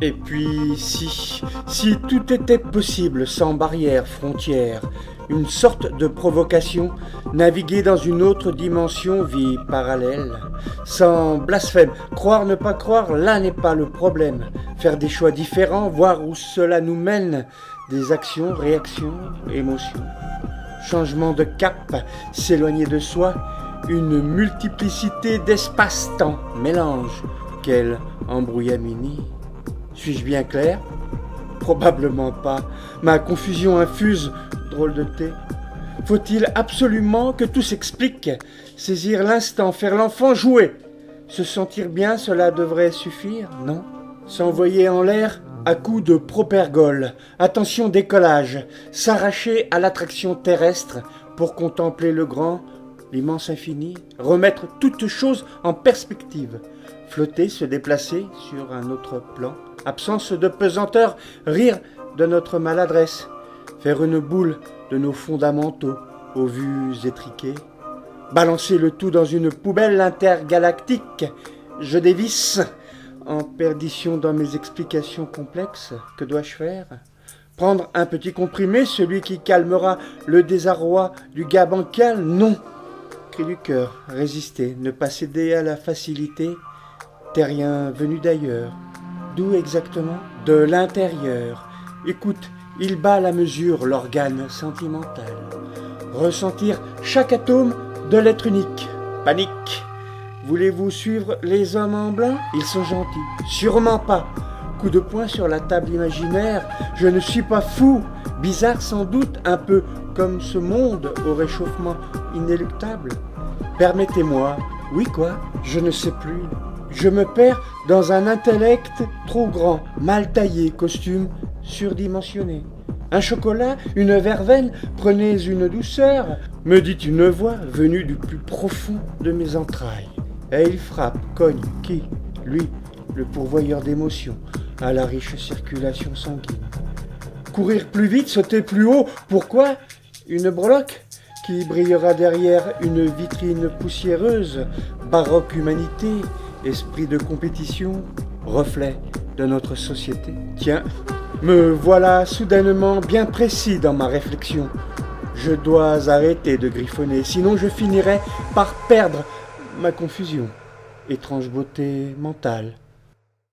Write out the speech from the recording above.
Et puis, si tout était possible sans barrière, frontière, une sorte de provocation, naviguer dans une autre dimension, vie parallèle, sans blasphème, croire, ne pas croire, là n'est pas le problème. Faire des choix différents, voir où cela nous mène, des actions, réactions, émotions. Changement de cap, s'éloigner de soi, une multiplicité d'espace-temps, mélange, quel embrouillamini. Suis-je bien clair? Probablement pas. Ma confusion infuse, drôle de thé. Faut-il absolument que tout s'explique? Saisir l'instant, faire l'enfant jouer? Se sentir bien, cela devrait suffire, non? S'envoyer en l'air à coups de propergole, attention décollage, s'arracher à l'attraction terrestre pour contempler le grand, l'immense infini, remettre toute chose en perspective, flotter, se déplacer sur un autre plan, absence de pesanteur, rire de notre maladresse, faire une boule de nos fondamentaux aux vues étriquées, balancer le tout dans une poubelle intergalactique, je dévisse, en perdition dans mes explications complexes, que dois-je faire? Prendre un petit comprimé, celui qui calmera le désarroi du gars bancal? Non. Cri du cœur, résister, ne pas céder à la facilité, terrien venu d'ailleurs. D'où exactement? De l'intérieur. Écoute, il bat la mesure, l'organe sentimental. Ressentir chaque atome de l'être unique. Panique. Voulez-vous suivre les hommes en blanc? Ils sont gentils. Sûrement pas. Coup de poing sur la table imaginaire. Je ne suis pas fou. Bizarre sans doute, un peu comme ce monde au réchauffement inéluctable. Permettez-moi. Oui quoi? Je ne sais plus. Je me perds dans un intellect trop grand, mal taillé, costume surdimensionné. Un chocolat, une verveine, prenez une douceur, me dit une voix venue du plus profond de mes entrailles. Et il frappe, cogne, qui? Lui, le pourvoyeur d'émotions, à la riche circulation sanguine. Courir plus vite, sauter plus haut, pourquoi? Une breloque qui brillera derrière une vitrine poussiéreuse, baroque humanité, esprit de compétition, reflet de notre société. Tiens, me voilà soudainement bien précis dans ma réflexion. Je dois arrêter de griffonner, sinon je finirai par perdre ma confusion. Étrange beauté mentale,